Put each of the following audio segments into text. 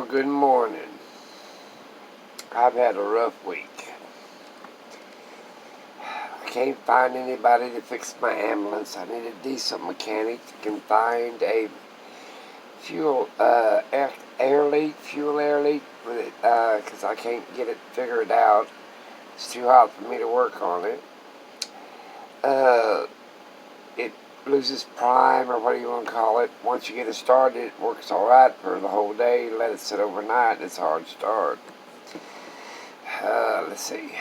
Good morning. I've had a rough week. I can't find anybody to fix my ambulance. I need a diesel mechanic that can find a fuel air leak, with it, because I can't get it figured out. It's too hot for me to work on it. It loses prime, or what do you want to call it. Once you get it started, it works all right for the whole day. Let it sit overnight, and it's hard to start. Let's see.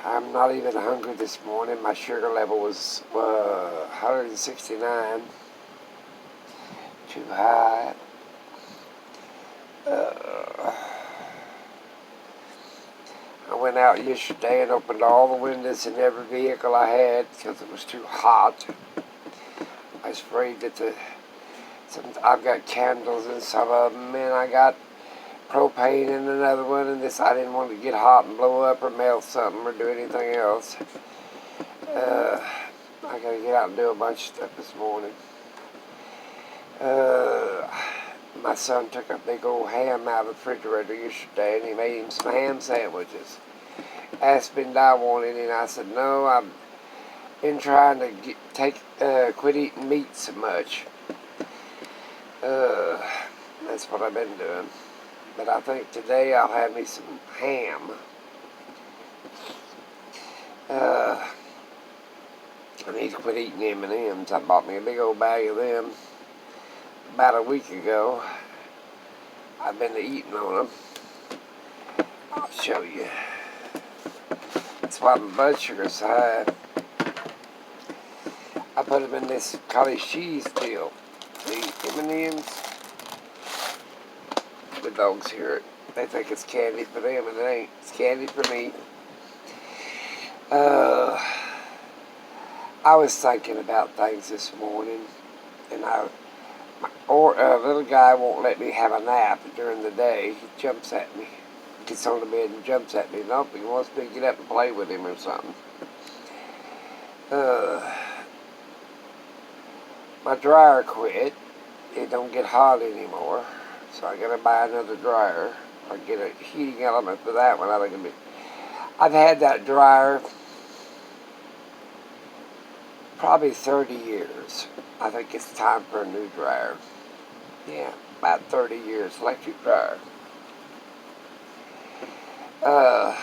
I'm not even hungry this morning. My sugar level was 169. Too high. I went out yesterday and opened all the windows in every vehicle I had because it was too hot. I was afraid that I've got candles in some of them, and I got propane in another one, and I didn't want to get hot and blow up or melt something or do anything else. I gotta get out and do a bunch of stuff this morning. My son took a big old ham out of the refrigerator yesterday, and he made him some ham sandwiches. Asked me if I wanted any, and I said no. I've been trying to quit eating meat so much. That's what I've been doing. But I think today I'll have me some ham. I need to quit eating M&M's. I bought me a big old bag of them about a week ago. I've been eating on them. I'll show you. That's why my blood sugar's high. I put them in this cottage cheese deal. The M&M's. The dogs hear it. They think it's candy for them, and it ain't. It's candy for me. I was thinking about things this morning, and a little guy won't let me have a nap during the day. He jumps at me. Gets on the bed and jumps at me. Nope, he wants me to get up and play with him or something. My dryer quit. It don't get hot anymore. So I gotta buy another dryer or get a heating element for that one. I've had that dryer probably 30 years. I think it's time for a new dryer. Yeah, about 30 years, electric dryer. The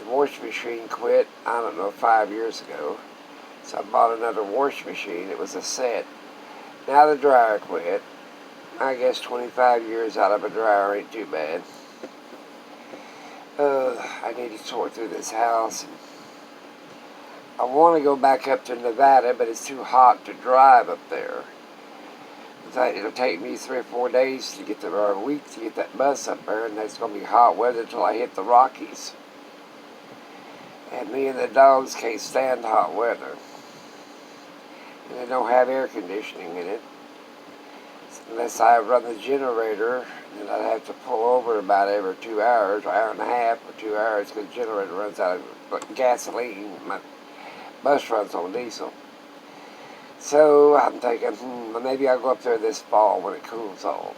washing machine quit, I don't know, 5 years ago. So I bought another washing machine. It was a set. Now the dryer quit. I guess 25 years out of a dryer ain't too bad. I need to sort through this house. I want to go back up to Nevada, but it's too hot to drive up there. It'll take me 3 or 4 days to get or a week to get that bus up there, and it's going to be hot weather till I hit the Rockies. And me and the dogs can't stand hot weather. And they don't have air conditioning in it. Unless I run the generator, then I'd have to pull over about every 2 hours, or hour and a half, or 2 hours, because the generator runs out of gasoline. My bus runs on diesel. So I'm thinking, maybe I'll go up there this fall when it cools off.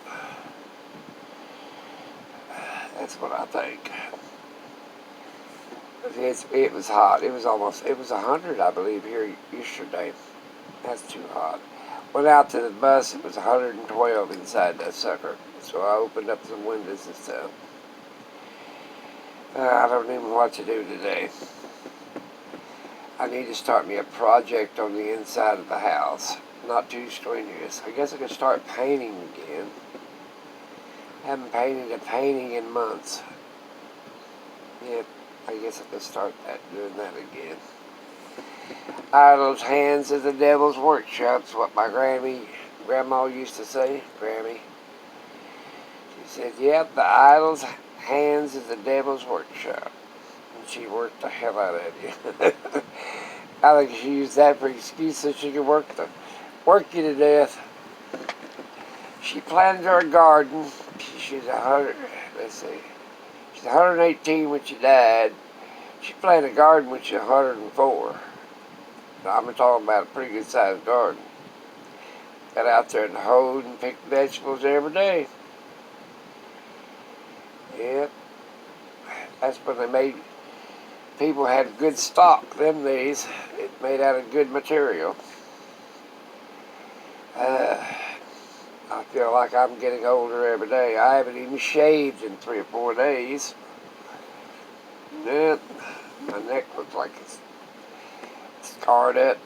That's what I think. It was hot. It was 100, I believe, here yesterday. That's too hot. Went out to the bus, it was 112 inside that sucker. So I opened up some windows and stuff. I don't even know what to do today. I need to start me a project on the inside of the house. Not too strenuous. I guess I could start painting again. Haven't painted a painting in months. Yep, I guess I could start doing that again. Idle hands is the devil's workshop's what my grandma used to say. Grammy. She said, yep, the idle's hands is the devil's workshop. And she worked the hell out of you. I think she used that for excuse so she could work you to death. She planted her garden. She's 100, let's see. She's 118 when she died. She planted a garden when she was 104. I'm talking about a pretty good sized garden. Got out there and hoed and picked vegetables every day. Yep. That's when they made, people had good stock them days. It made out of good material. I feel like I'm getting older every day. I haven't even shaved in 3 or 4 days. Yeah, my neck looks like it's scarred up.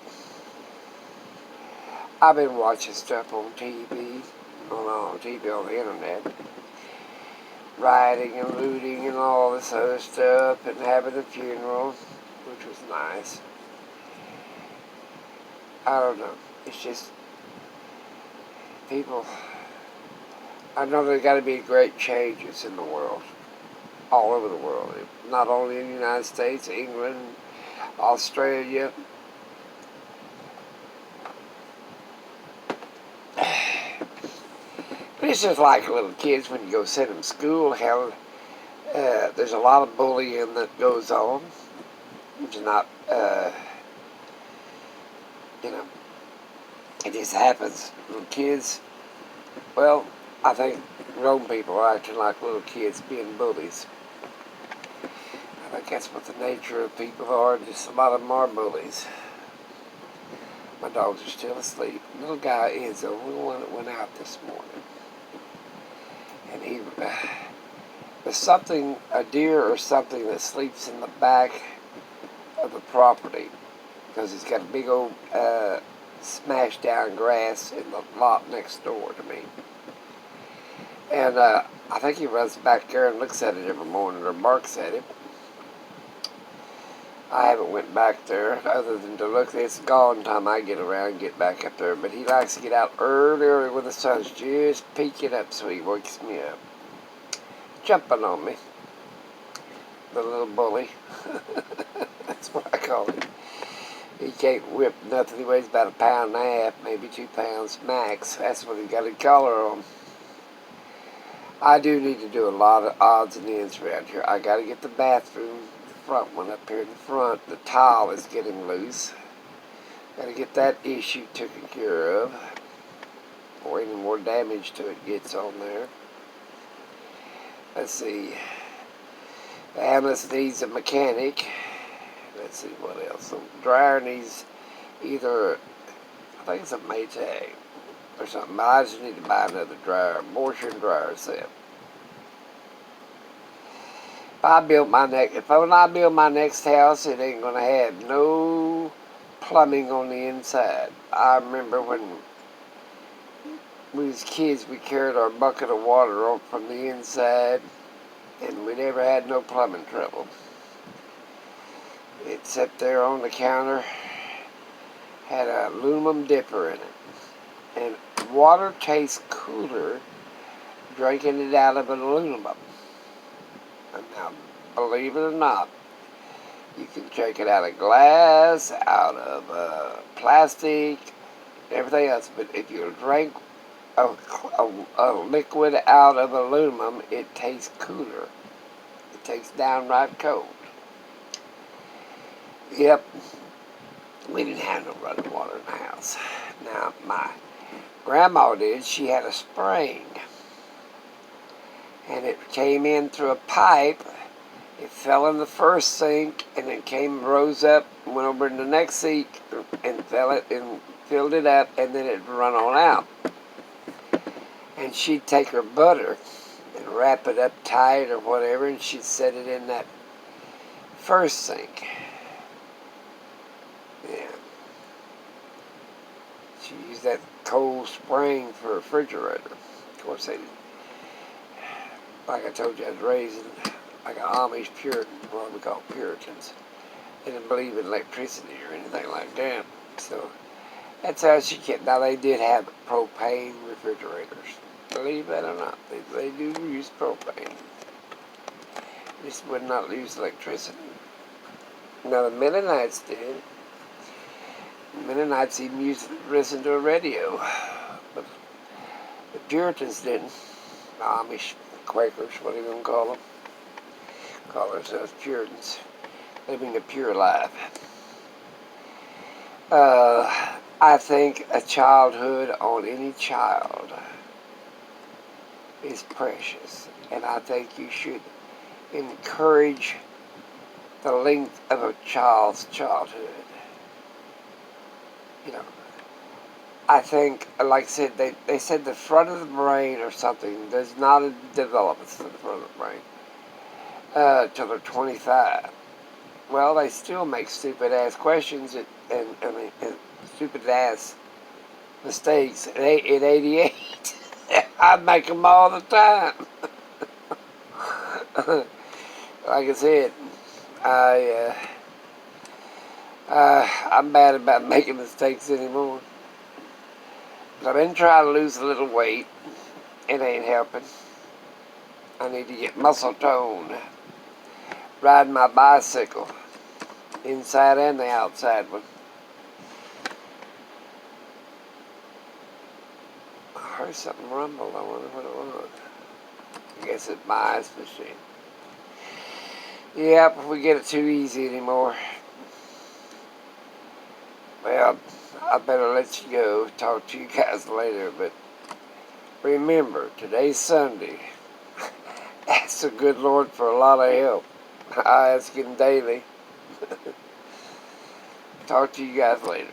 I've been watching stuff on TV, on the internet, rioting and looting and all this other stuff, and having a funeral, which was nice. I don't know. It's just people. I know there's got to be great changes in the world, all over the world. Not only in the United States, England, Australia. But it's just like little kids when you go send them to school. Hell, there's a lot of bullying that goes on, which is not, it just happens. Little kids, well, I think grown people are acting like little kids being bullies. I think that's what the nature of people are. Just a lot of them are bullies. My dogs are still asleep. Little guy is the only one that went out this morning. And there's something, a deer or something that sleeps in the back of the property because he's got a big old smashed down grass in the lot next door to me. And I think he runs back there and looks at it every morning or barks at it. I haven't went back there other than to look. It's gone time I get around and get back up there. But he likes to get out early when the sun's just peeking up, so he wakes me up. Jumping on me. The little bully. That's what I call him. He can't whip nothing. He weighs about 1.5 pounds, maybe 2 pounds max. That's what he got a collar on. I do need to do a lot of odds and ends around here. I got to get the bathroom, the front one up here in the front. The tile is getting loose. Got to get that issue taken care of before any more damage to it gets on there. Let's see. The ambulance needs a mechanic. Let's see what else. The dryer needs either, I think it's a Maytag or something. I just need to buy another dryer, washer and dryer set. When I build my next house, it ain't gonna have no plumbing on the inside. I remember when we was kids, we carried our bucket of water up from the inside, and we never had no plumbing trouble. It sat there on the counter, had an aluminum dipper in it, and water tastes cooler drinking it out of an aluminum. And now, believe it or not, you can drink it out of glass, out of plastic, everything else. But if you drink a liquid out of aluminum, it tastes cooler. It tastes downright cold. Yep, we didn't have no running water in the house. Now, my grandma did. She had a spring, and it came in through a pipe. It fell in the first sink, and it rose up, and went over in the next sink, and filled it up, and then it'd run on out. And she'd take her butter and wrap it up tight or whatever, and she'd set it in that first sink. Yeah. She used that cold spring for a refrigerator. Of course, like I told you, I was raised in like an Amish Puritan, what we call Puritans. They didn't believe in electricity or anything like that. So that's how she kept. Now, they did have propane refrigerators. Believe that or not, they do use propane. Just would not use electricity. Now, the Mennonites did. The Mennonites even used to listen to a radio. But the Puritans didn't. The Amish, Quakers, what are you going to call them? Call ourselves Puritans. Living a pure life. I I think a childhood on any child is precious, and I think you should encourage the length of a child's childhood. You know, I think, like I said, they said the front of the brain or something does not develop to the front of the brain till they're 25. Well, they still make stupid ass questions and stupid ass mistakes at 88. I make them all the time. Like I said, I I'm bad about making mistakes anymore. But I've been trying to lose a little weight. It ain't helping. I need to get muscle tone. Riding my bicycle, inside and the outside one. I heard something rumble. I wonder what it was. I guess it's my ice machine. Yep, if we get it too easy anymore. Well, I better let you go. Talk to you guys later. But remember, today's Sunday. Ask the good Lord for a lot of help. I ask Him daily. Talk to you guys later.